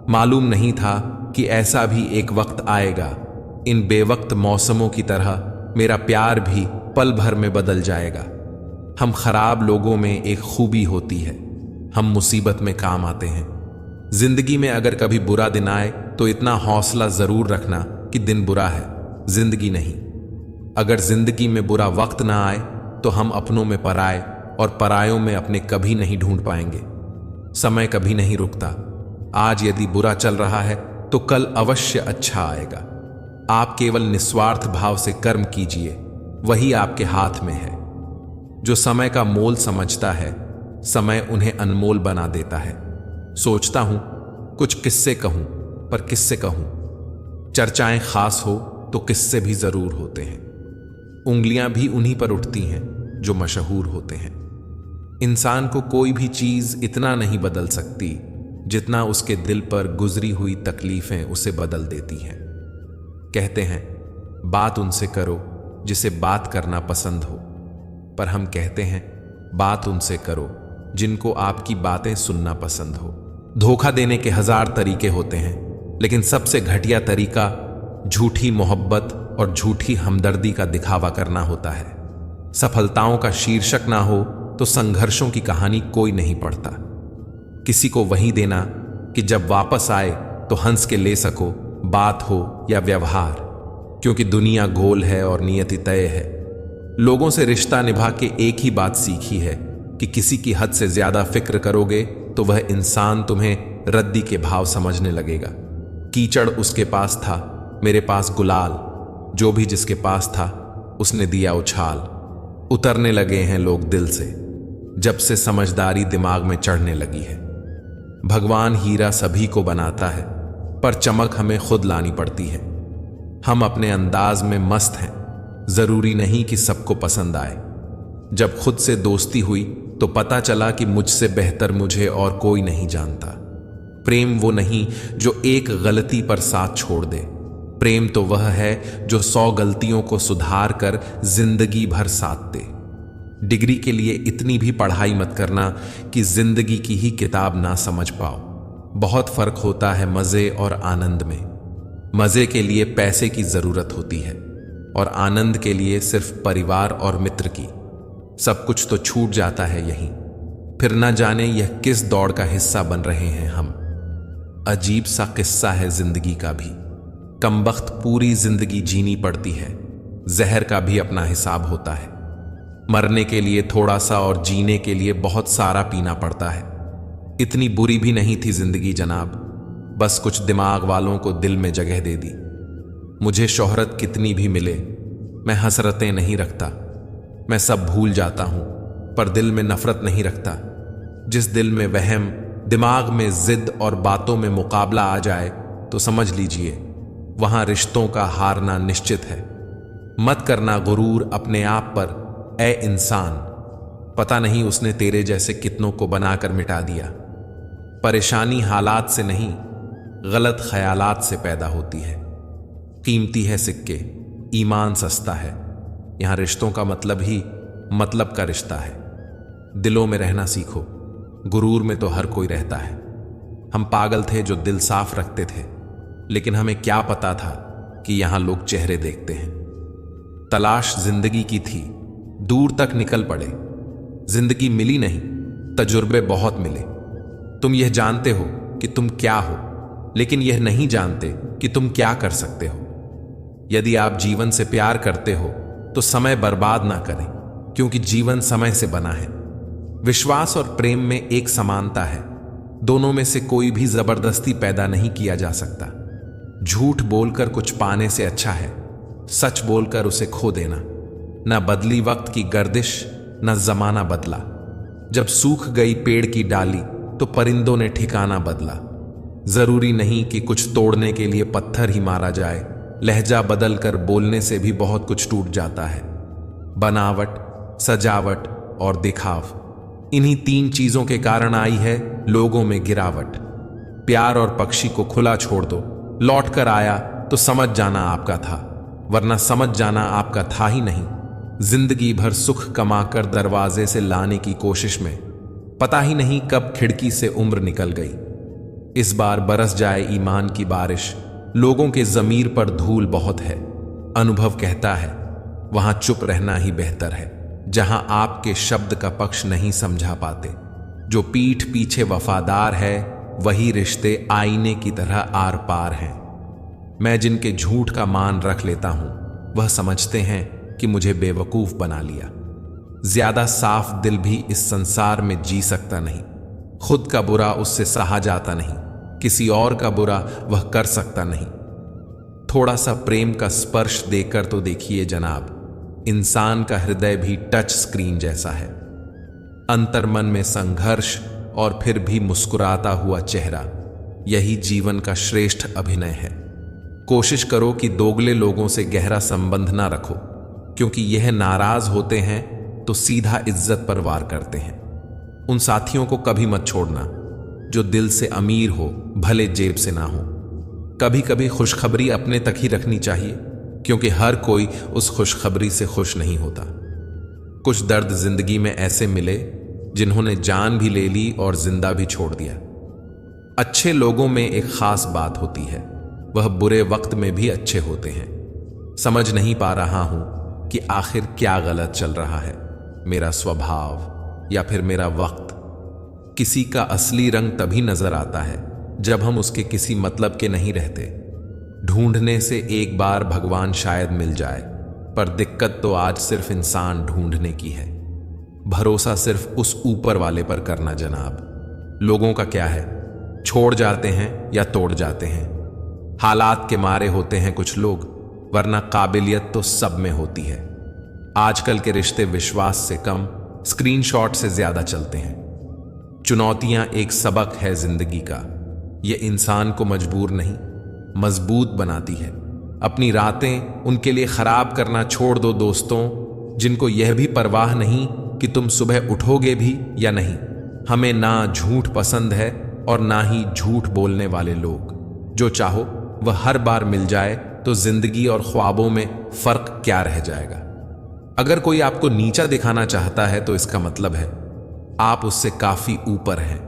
मालूम नहीं था कि ऐसा भी एक वक्त आएगा। इन बेवक्त मौसमों की तरह मेरा प्यार भी पल भर में बदल जाएगा। हम खराब लोगों में एक खूबी होती है, हम मुसीबत में काम आते हैं। जिंदगी में अगर कभी बुरा दिन आए तो इतना हौसला जरूर रखना कि दिन बुरा है, जिंदगी नहीं। अगर जिंदगी में बुरा वक्त ना आए तो हम अपनों में पराए और परायों में अपने कभी नहीं ढूंढ पाएंगे। समय कभी नहीं रुकता। आज यदि बुरा चल रहा है तो कल अवश्य अच्छा आएगा। आप केवल निस्वार्थ भाव से कर्म कीजिए, वही आपके हाथ में है। जो समय का मोल समझता है, समय उन्हें अनमोल बना देता है। सोचता हूं कुछ किस्से कहूं, पर किससे कहूं। चर्चाएं खास हो तो किस्से भी जरूर होते हैं। उंगलियां भी उन्हीं पर उठती हैं जो मशहूर होते हैं। इंसान को कोई भी चीज इतना नहीं बदल सकती जितना उसके दिल पर गुजरी हुई तकलीफें उसे बदल देती हैं। कहते हैं बात उनसे करो जिसे बात करना पसंद हो, पर हम कहते हैं बात उनसे करो जिनको आपकी बातें सुनना पसंद हो। धोखा देने के 1000 तरीके होते हैं, लेकिन सबसे घटिया तरीका झूठी मोहब्बत और झूठी हमदर्दी का दिखावा करना होता है। सफलताओं का शीर्षक ना हो तो संघर्षों की कहानी कोई नहीं पढ़ता। किसी को वही देना कि जब वापस आए तो हंस के ले सको, बात हो या व्यवहार, क्योंकि दुनिया गोल है और नियति तय है। लोगों से रिश्ता निभा के एक ही बात सीखी है कि किसी की हद से ज्यादा फिक्र करोगे तो वह इंसान तुम्हें रद्दी के भाव समझने लगेगा। कीचड़ उसके पास था, मेरे पास गुलाल, जो भी जिसके पास था उसने दिया उछाल। उतरने लगे हैं लोग दिल से जब से समझदारी दिमाग में चढ़ने लगी है। भगवान हीरा सभी को बनाता है, पर चमक हमें खुद लानी पड़ती है। हम अपने अंदाज में मस्त हैं, जरूरी नहीं कि सबको पसंद आए। जब खुद से दोस्ती हुई तो पता चला कि मुझसे बेहतर मुझे और कोई नहीं जानता। प्रेम वो नहीं जो एक गलती पर साथ छोड़ दे। प्रेम तो वह है जो 100 गलतियों को सुधार कर जिंदगी भर साथ दे। डिग्री के लिए इतनी भी पढ़ाई मत करना कि जिंदगी की ही किताब ना समझ पाओ। बहुत फर्क होता है मजे और आनंद में। मजे के लिए पैसे की जरूरत होती है और आनंद के लिए सिर्फ परिवार और मित्र की। सब कुछ तो छूट जाता है यहीं, फिर ना जाने यह किस दौड़ का हिस्सा बन रहे हैं हम। अजीब सा किस्सा है जिंदगी का भी। कमबख्त पूरी जिंदगी जीनी पड़ती है। जहर का भी अपना हिसाब होता है। मरने के लिए थोड़ा सा और जीने के लिए बहुत सारा पीना पड़ता है। इतनी बुरी भी नहीं थी जिंदगी जनाब, बस कुछ दिमाग वालों को दिल में जगह दे दी। मुझे शोहरत कितनी भी मिले, मैं हसरतें नहीं रखता। मैं सब भूल जाता हूं, पर दिल में नफरत नहीं रखता। जिस दिल में वहम, दिमाग में जिद और बातों में मुकाबला आ जाए तो समझ लीजिए वहां रिश्तों का हारना निश्चित है। मत करना गुरूर अपने आप पर, ए इंसान। पता नहीं उसने तेरे जैसे कितनों को बनाकर मिटा दिया। परेशानी हालात से नहीं, गलत ख्यालात से पैदा होती है। कीमती है सिक्के, ईमान सस्ता है। यहां रिश्तों का मतलब ही मतलब का रिश्ता है। दिलों में रहना सीखो, गुरूर में तो हर कोई रहता है। हम पागल थे जो दिल साफ रखते थे, लेकिन हमें क्या पता था कि यहां लोग चेहरे देखते हैं। तलाश जिंदगी की थी, दूर तक निकल पड़े। जिंदगी मिली नहीं, तजुर्बे बहुत मिले। तुम यह जानते हो कि तुम क्या हो, लेकिन यह नहीं जानते कि तुम क्या कर सकते हो। यदि आप जीवन से प्यार करते हो तो समय बर्बाद ना करें, क्योंकि जीवन समय से बना है। विश्वास और प्रेम में एक समानता है, दोनों में से कोई भी जबरदस्ती पैदा नहीं किया जा सकता। झूठ बोलकर कुछ पाने से अच्छा है सच बोलकर उसे खो देना। न बदली वक्त की गर्दिश, न जमाना बदला। जब सूख गई पेड़ की डाली तो परिंदों ने ठिकाना बदला। जरूरी नहीं कि कुछ तोड़ने के लिए पत्थर ही मारा जाए, लहजा बदलकर बोलने से भी बहुत कुछ टूट जाता है। बनावट, सजावट और दिखाव, इन्हीं 3 चीजों के कारण आई है लोगों में गिरावट। प्यार और पक्षी को खुला छोड़ दो, लौट कर आया तो समझ जाना आपका था, वरना समझ जाना आपका था ही नहीं। जिंदगी भर सुख कमाकर दरवाजे से लाने की कोशिश में पता ही नहीं कब खिड़की से उम्र निकल गई। इस बार बरस जाए ईमान की बारिश, लोगों के जमीर पर धूल बहुत है। अनुभव कहता है वहां चुप रहना ही बेहतर है, जहां आपके शब्द का पक्ष नहीं समझा पाते। जो पीठ पीछे वफादार है वही रिश्ते आईने की तरह आर पार हैं। मैं जिनके झूठ का मान रख लेता हूं वह समझते हैं कि मुझे बेवकूफ बना लिया। ज्यादा साफ दिल भी इस संसार में जी सकता नहीं। खुद का बुरा उससे सहा जाता नहीं, किसी और का बुरा वह कर सकता नहीं। थोड़ा सा प्रेम का स्पर्श देकर तो देखिए जनाब, इंसान का हृदय भी टच स्क्रीन जैसा है। अंतर्मन में संघर्ष और फिर भी मुस्कुराता हुआ चेहरा, यही जीवन का श्रेष्ठ अभिनय है। कोशिश करो कि दोगले लोगों से गहरा संबंध ना रखो, क्योंकि यह नाराज होते हैं तो सीधा इज्जत पर वार करते हैं। उन साथियों को कभी मत छोड़ना जो दिल से अमीर हो, भले जेब से ना हो। कभी कभी खुशखबरी अपने तक ही रखनी चाहिए, क्योंकि हर कोई उस खुशखबरी से खुश नहीं होता। कुछ दर्द जिंदगी में ऐसे मिले जिन्होंने जान भी ले ली और जिंदा भी छोड़ दिया। अच्छे लोगों में एक खास बात होती है, वह बुरे वक्त में भी अच्छे होते हैं। समझ नहीं पा रहा हूं कि आखिर क्या गलत चल रहा है, मेरा स्वभाव या फिर मेरा वक्त। किसी का असली रंग तभी नजर आता है जब हम उसके किसी मतलब के नहीं रहते। ढूंढने से एक बार भगवान शायद मिल जाए, पर दिक्कत तो आज सिर्फ इंसान ढूंढने की है। भरोसा सिर्फ उस ऊपर वाले पर करना जनाब। लोगों का क्या है, छोड़ जाते हैं या तोड़ जाते हैं। हालात के मारे होते हैं कुछ लोग, वरना काबिलियत तो सब में होती है। आजकल के रिश्ते विश्वास से कम स्क्रीनशॉट से ज्यादा चलते हैं। चुनौतियां एक सबक है जिंदगी का, ये इंसान को मजबूर नहीं मजबूत बनाती है। अपनी रातें उनके लिए खराब करना छोड़ दो दोस्तों, जिनको यह भी परवाह नहीं कि तुम सुबह उठोगे भी या नहीं। हमें ना झूठ पसंद है और ना ही झूठ बोलने वाले लोग। जो चाहो वह हर बार मिल जाए तो जिंदगी और ख्वाबों में फर्क क्या रह जाएगा। अगर कोई आपको नीचा दिखाना चाहता है तो इसका मतलब है आप उससे काफी ऊपर हैं।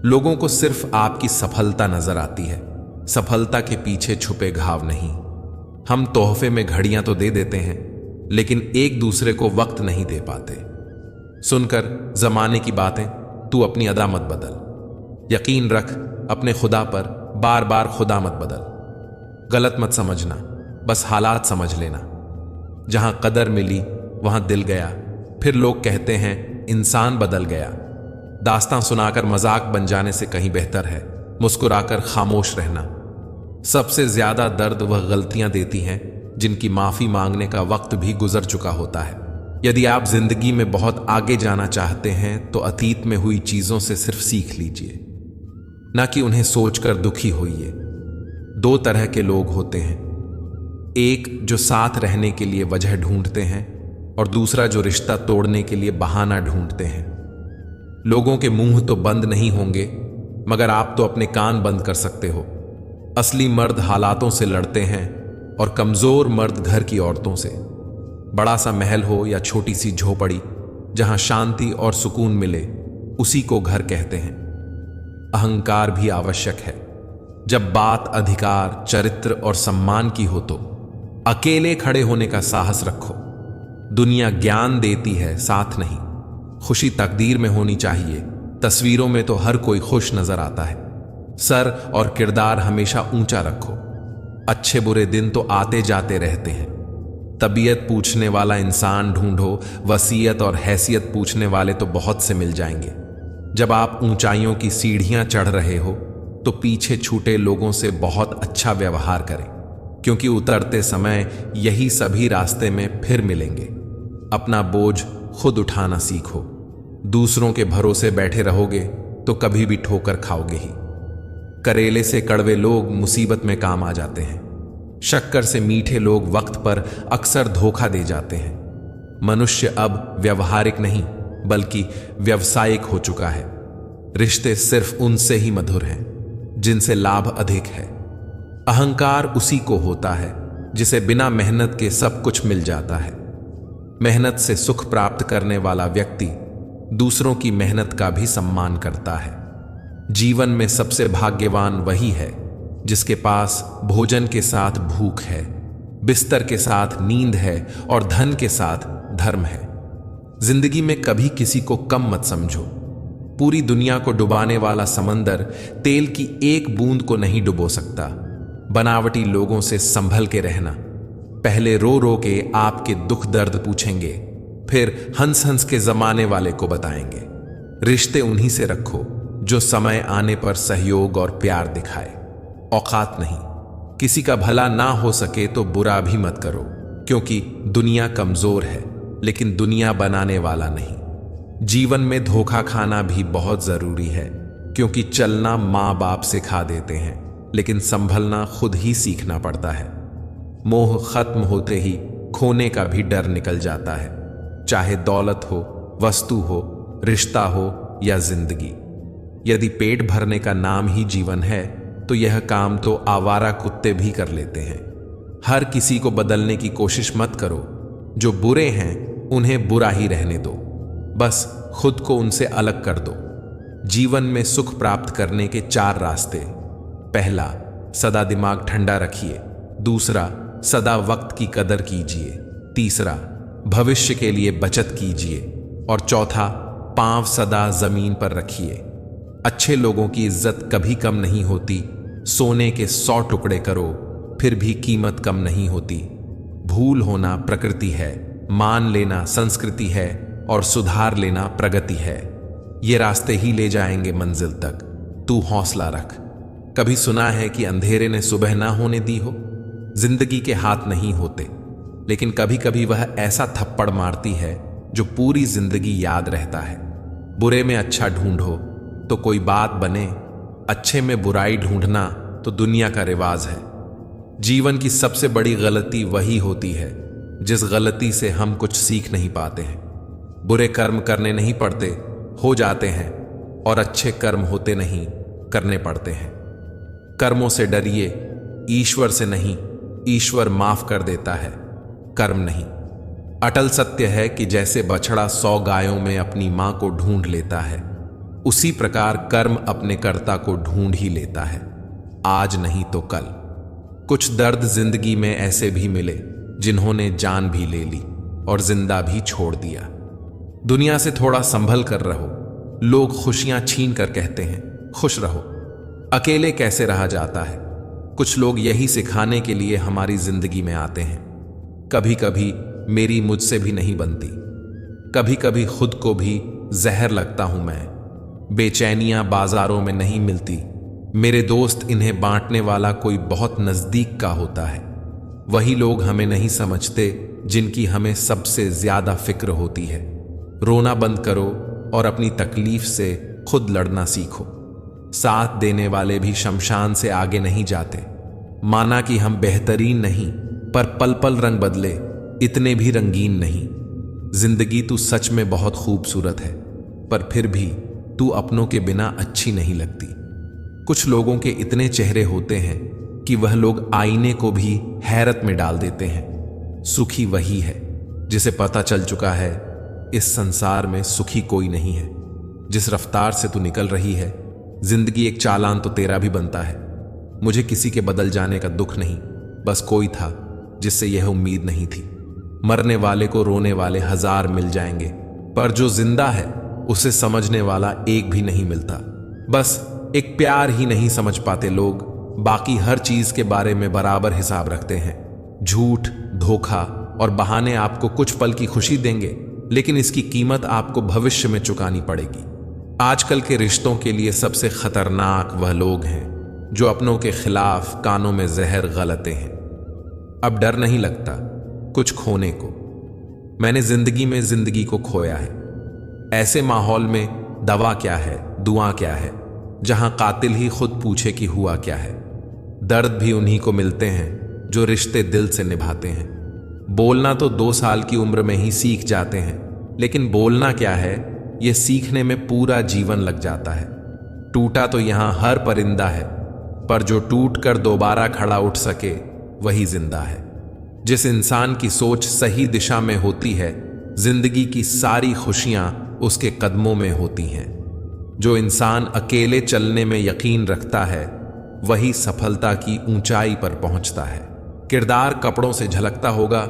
लोगों को सिर्फ आपकी सफलता नजर आती है, सफलता के पीछे छुपे घाव नहीं। हम तोहफे में घड़ियां तो दे देते हैं, लेकिन एक दूसरे को वक्त नहीं दे पाते। सुनकर जमाने की बातें तू अपनी अदा मत बदल। यकीन रख अपने खुदा पर, बार बार खुदा मत बदल। गलत मत समझना, बस हालात समझ लेना। जहां कदर मिली वहां दिल गया, फिर लोग कहते हैं इंसान बदल गया। दास्तां सुनाकर मजाक बन जाने से कहीं बेहतर है मुस्कुराकर खामोश रहना। सबसे ज्यादा दर्द वह गलतियां देती हैं जिनकी माफी मांगने का वक्त भी गुजर चुका होता है। यदि आप जिंदगी में बहुत आगे जाना चाहते हैं तो अतीत में हुई चीजों से सिर्फ सीख लीजिए, ना कि उन्हें सोचकर दुखी होइए। 2 तरह के लोग होते हैं, एक जो साथ रहने के लिए वजह ढूंढते हैं और दूसरा जो रिश्ता तोड़ने के लिए बहाना ढूंढते हैं। लोगों के मुंह तो बंद नहीं होंगे, मगर आप तो अपने कान बंद कर सकते हो। असली मर्द हालातों से लड़ते हैं और कमजोर मर्द घर की औरतों से। बड़ा सा महल हो या छोटी सी झोपड़ी, जहां शांति और सुकून मिले उसी को घर कहते हैं। अहंकार भी आवश्यक है। जब बात अधिकार, चरित्र और सम्मान की हो तो अकेले खड़े होने का साहस रखो। दुनिया ज्ञान देती है, साथ नहीं। खुशी तकदीर में होनी चाहिए, तस्वीरों में तो हर कोई खुश नजर आता है। सर और किरदार हमेशा ऊंचा रखो। अच्छे बुरे दिन तो आते जाते रहते हैं। तबीयत पूछने वाला इंसान ढूंढो, वसीयत और हैसियत पूछने वाले तो बहुत से मिल जाएंगे। जब आप ऊंचाइयों की सीढ़ियां चढ़ रहे हो तो पीछे छूटे लोगों से बहुत अच्छा व्यवहार करें, क्योंकि उतरते समय यही सभी रास्ते में फिर मिलेंगे। अपना बोझ खुद उठाना सीखो। दूसरों के भरोसे बैठे रहोगे तो कभी भी ठोकर खाओगे ही। करेले से कड़वे लोग मुसीबत में काम आ जाते हैं। शक्कर से मीठे लोग वक्त पर अक्सर धोखा दे जाते हैं। मनुष्य अब व्यवहारिक नहीं बल्कि व्यावसायिक हो चुका है। रिश्ते सिर्फ उनसे ही मधुर हैं जिनसे लाभ अधिक है। अहंकार उसी को होता है जिसे बिना मेहनत के सब कुछ मिल जाता है। मेहनत से सुख प्राप्त करने वाला व्यक्ति दूसरों की मेहनत का भी सम्मान करता है। जीवन में सबसे भाग्यवान वही है जिसके पास भोजन के साथ भूख है, बिस्तर के साथ नींद है और धन के साथ धर्म है। जिंदगी में कभी किसी को कम मत समझो। पूरी दुनिया को डुबाने वाला समंदर तेल की एक बूंद को नहीं डुबो सकता। बनावटी लोगों से संभल के रहना। पहले रो रो के आपके दुख दर्द पूछेंगे, फिर हंस हंस के जमाने वाले को बताएंगे। रिश्ते उन्हीं से रखो जो समय आने पर सहयोग और प्यार दिखाए। औकात नहीं। किसी का भला ना हो सके तो बुरा भी मत करो, क्योंकि दुनिया कमजोर है लेकिन दुनिया बनाने वाला नहीं। जीवन में धोखा खाना भी बहुत जरूरी है, क्योंकि चलना माँ बाप सिखा देते हैं लेकिन संभलना खुद ही सीखना पड़ता है। मोह खत्म होते ही खोने का भी डर निकल जाता है, चाहे दौलत हो, वस्तु हो, रिश्ता हो या जिंदगी। यदि पेट भरने का नाम ही जीवन है तो यह काम तो आवारा कुत्ते भी कर लेते हैं। हर किसी को बदलने की कोशिश मत करो। जो बुरे हैं उन्हें बुरा ही रहने दो, बस खुद को उनसे अलग कर दो। जीवन में सुख प्राप्त करने के 4 रास्ते। पहला, सदा दिमाग ठंडा रखिए। दूसरा, सदा वक्त की कदर कीजिए। तीसरा, भविष्य के लिए बचत कीजिए। और चौथा, पांव सदा जमीन पर रखिए। अच्छे लोगों की इज्जत कभी कम नहीं होती। सोने के 100 टुकड़े करो फिर भी कीमत कम नहीं होती। भूल होना प्रकृति है, मान लेना संस्कृति है और सुधार लेना प्रगति है। ये रास्ते ही ले जाएंगे मंजिल तक। तू हौसला रख। कभी सुना है कि अंधेरे ने सुबह ना होने दी हो? जिंदगी के हाथ नहीं होते, लेकिन कभी कभी वह ऐसा थप्पड़ मारती है जो पूरी जिंदगी याद रहता है। बुरे में अच्छा ढूंढो तो कोई बात बने, अच्छे में बुराई ढूंढना तो दुनिया का रिवाज है। जीवन की सबसे बड़ी गलती वही होती है जिस गलती से हम कुछ सीख नहीं पाते हैं। बुरे कर्म करने नहीं पड़ते, हो जाते हैं, और अच्छे कर्म होते नहीं, करने पड़ते हैं। कर्मों से डरिए, ईश्वर से नहीं। ईश्वर माफ कर देता है, कर्म नहीं। अटल सत्य है कि जैसे बछड़ा 100 गायों में अपनी मां को ढूंढ लेता है, उसी प्रकार कर्म अपने कर्ता को ढूंढ ही लेता है, आज नहीं तो कल। कुछ दर्द जिंदगी में ऐसे भी मिले जिन्होंने जान भी ले ली और जिंदा भी छोड़ दिया। दुनिया से थोड़ा संभल कर रहो। लोग खुशियां छीन कर कहते हैं खुश रहो। अकेले कैसे रहा जाता है? कुछ लोग यही सिखाने के लिए हमारी जिंदगी में आते हैं। कभी कभी मेरी मुझसे भी नहीं बनती, कभी कभी खुद को भी जहर लगता हूं मैं। बेचैनियां बाजारों में नहीं मिलती। मेरे दोस्त इन्हें बांटने वाला कोई बहुत नजदीक का होता है। वही लोग हमें नहीं समझते जिनकी हमें सबसे ज्यादा फिक्र होती है। रोना बंद करो और अपनी तकलीफ से खुद लड़ना सीखो। साथ देने वाले भी शमशान से आगे नहीं जाते। माना कि हम बेहतरीन नहीं, पर पल पल रंग बदले, इतने भी रंगीन नहीं। जिंदगी तू सच में बहुत खूबसूरत है, पर फिर भी तू अपनों के बिना अच्छी नहीं लगती। कुछ लोगों के इतने चेहरे होते हैं कि वह लोग आईने को भी हैरत में डाल देते हैं। सुखी वही है जिसे पता चल चुका है इस संसार में सुखी कोई नहीं है। जिस रफ्तार से तू निकल रही है, जिंदगी एक चालान तो तेरा भी बनता है। मुझे किसी के बदल जाने का दुख नहीं, बस कोई था जिससे यह उम्मीद नहीं थी। मरने वाले को रोने वाले 1000 मिल जाएंगे, पर जो जिंदा है उसे समझने वाला एक भी नहीं मिलता। बस एक प्यार ही नहीं समझ पाते लोग, बाकी हर चीज के बारे में बराबर हिसाब रखते हैं। झूठ, धोखा और बहाने आपको कुछ पल की खुशी देंगे, लेकिन इसकी कीमत आपको भविष्य में चुकानी पड़ेगी। आजकल के रिश्तों के लिए सबसे खतरनाक वह लोग हैं जो अपनों के खिलाफ कानों में जहर गलते हैं। अब डर नहीं लगता कुछ खोने को। मैंने जिंदगी को खोया है। ऐसे माहौल में दवा क्या है, दुआ क्या है, जहां कातिल ही खुद पूछे कि हुआ क्या है। दर्द भी उन्हीं को मिलते हैं जो रिश्ते दिल से निभाते हैं। बोलना तो 2 साल की उम्र में ही सीख जाते हैं, लेकिन बोलना क्या है यह सीखने में पूरा जीवन लग जाता है। टूटा तो यहां हर परिंदा है, पर जो टूट कर दोबारा खड़ा उठ सके वही जिंदा है। जिस इंसान की सोच सही दिशा में होती है, जिंदगी की सारी खुशियां उसके कदमों में होती हैं। जो इंसान अकेले चलने में यकीन रखता है, वही सफलता की ऊंचाई पर पहुंचता है। किरदार कपड़ों से झलकता होगा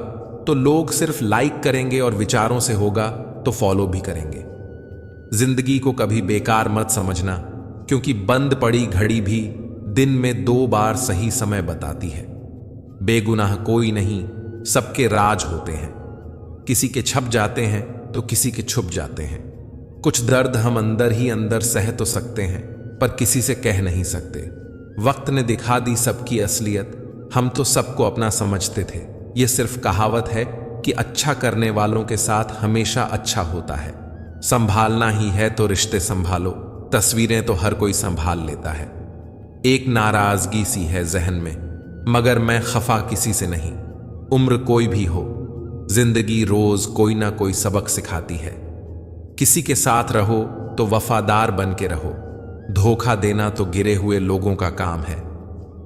तो लोग सिर्फ लाइक करेंगे, और विचारों से होगा तो फॉलो भी करेंगे। जिंदगी को कभी बेकार मत समझना, क्योंकि बंद पड़ी घड़ी भी दिन में 2 बार सही समय बताती है। बेगुनाह कोई नहीं, सबके राज होते हैं। किसी के छप जाते हैं तो किसी के छुप जाते हैं। कुछ दर्द हम अंदर ही अंदर सह तो सकते हैं, पर किसी से कह नहीं सकते। वक्त ने दिखा दी सबकी असलियत, हम तो सबको अपना समझते थे। यह सिर्फ कहावत है कि अच्छा करने वालों के साथ हमेशा अच्छा होता है। संभालना ही है तो रिश्ते संभालो, तस्वीरें तो हर कोई संभाल लेता है। एक नाराजगी सी है जहन में, मगर मैं खफा किसी से नहीं। उम्र कोई भी हो, जिंदगी रोज कोई ना कोई सबक सिखाती है। किसी के साथ रहो तो वफादार बन के रहो। धोखा देना तो गिरे हुए लोगों का काम है।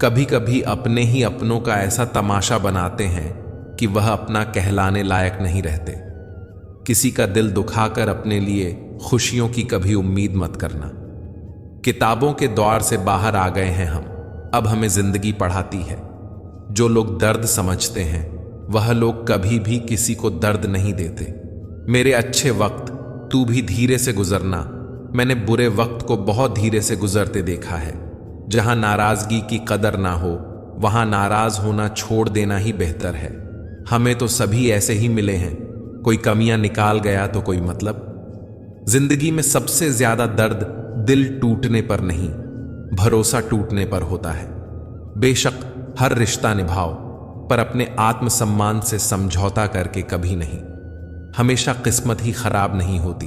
कभी कभी अपने ही अपनों का ऐसा तमाशा बनाते हैं कि वह अपना कहलाने लायक नहीं रहते। किसी का दिल दुखाकर अपने लिए खुशियों की कभी उम्मीद मत करना। किताबों के द्वार से बाहर आ गए हैं हम, अब हमें जिंदगी पढ़ाती है। जो लोग दर्द समझते हैं वह लोग कभी भी किसी को दर्द नहीं देते। मेरे अच्छे वक्त तू भी धीरे से गुजरना, मैंने बुरे वक्त को बहुत धीरे से गुजरते देखा है। जहां नाराजगी की कदर ना हो, वहां नाराज होना छोड़ देना ही बेहतर है। हमें तो सभी ऐसे ही मिले हैं, कोई कमियां निकाल गया तो कोई मतलब। जिंदगी में सबसे ज्यादा दर्द दिल टूटने पर नहीं, भरोसा टूटने पर होता है। बेशक हर रिश्ता निभाओ, पर अपने आत्मसम्मान से समझौता करके कभी नहीं। हमेशा किस्मत ही खराब नहीं होती,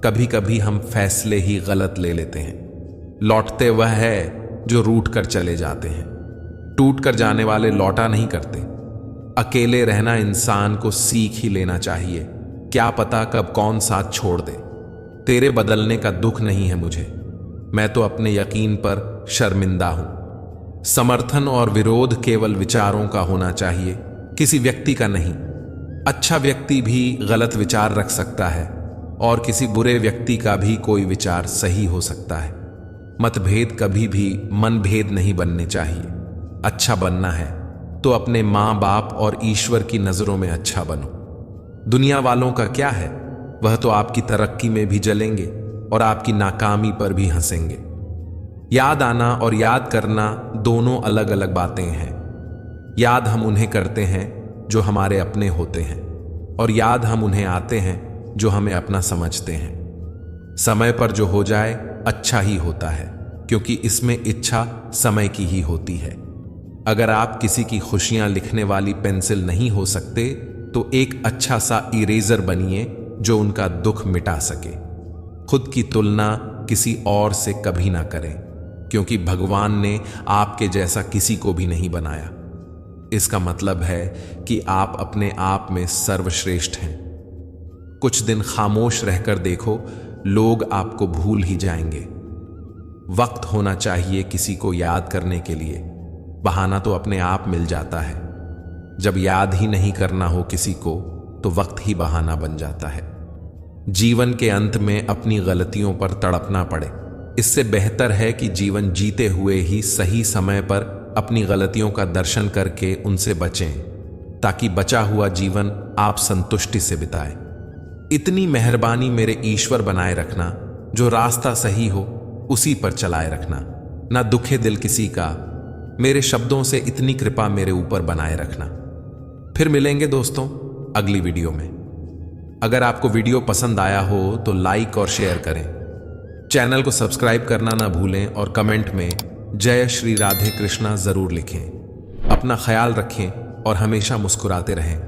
कभी कभी हम फैसले ही गलत ले लेते हैं। लौटते वह है जो रूठ कर चले जाते हैं, टूट कर जाने वाले लौटा नहीं करते। अकेले रहना इंसान को सीख ही लेना चाहिए, क्या पता कब कौन साथ छोड़ दे। तेरे बदलने का दुख नहीं है मुझे, मैं तो अपने यकीन पर शर्मिंदा हूं। समर्थन और विरोध केवल विचारों का होना चाहिए, किसी व्यक्ति का नहीं। अच्छा व्यक्ति भी गलत विचार रख सकता है, और किसी बुरे व्यक्ति का भी कोई विचार सही हो सकता है। मतभेद कभी भी मनभेद नहीं बनने चाहिए। अच्छा बनना है तो अपने माँ बाप और ईश्वर की नजरों में अच्छा बनो। दुनिया वालों का क्या है, वह तो आपकी तरक्की में भी जलेंगे और आपकी नाकामी पर भी हंसेंगे। याद आना और याद करना दोनों अलग अलग बातें हैं। याद हम उन्हें करते हैं जो हमारे अपने होते हैं, और याद हम उन्हें आते हैं जो हमें अपना समझते हैं। समय पर जो हो जाए अच्छा ही होता है, क्योंकि इसमें इच्छा समय की ही होती है। अगर आप किसी की खुशियां लिखने वाली पेंसिल नहीं हो सकते, तो एक अच्छा सा इरेजर बनिए जो उनका दुख मिटा सके। खुद की तुलना किसी और से कभी ना करें, क्योंकि भगवान ने आपके जैसा किसी को भी नहीं बनाया। इसका मतलब है कि आप अपने आप में सर्वश्रेष्ठ हैं। कुछ दिन खामोश रहकर देखो, लोग आपको भूल ही जाएंगे। वक्त होना चाहिए किसी को याद करने के लिए, बहाना तो अपने आप मिल जाता है। जब याद ही नहीं करना हो किसी को, तो वक्त ही बहाना बन जाता है। जीवन के अंत में अपनी गलतियों पर तड़पना पड़े, इससे बेहतर है कि जीवन जीते हुए ही सही समय पर अपनी गलतियों का दर्शन करके उनसे बचें, ताकि बचा हुआ जीवन आप संतुष्टि से बिताएं। इतनी मेहरबानी मेरे ईश्वर बनाए रखना, जो रास्ता सही हो उसी पर चलाए रखना, ना दुखे दिल किसी का, मेरे शब्दों से इतनी कृपा मेरे ऊपर बनाए रखना। फिर मिलेंगे दोस्तों अगली वीडियो में। अगर आपको वीडियो पसंद आया हो तो लाइक और शेयर करें, चैनल को सब्सक्राइब करना ना भूलें और कमेंट में जय श्री राधे कृष्णा जरूर लिखें। अपना ख्याल रखें और हमेशा मुस्कुराते रहें।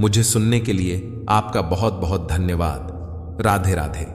मुझे सुनने के लिए आपका बहुत बहुत धन्यवाद। राधे राधे।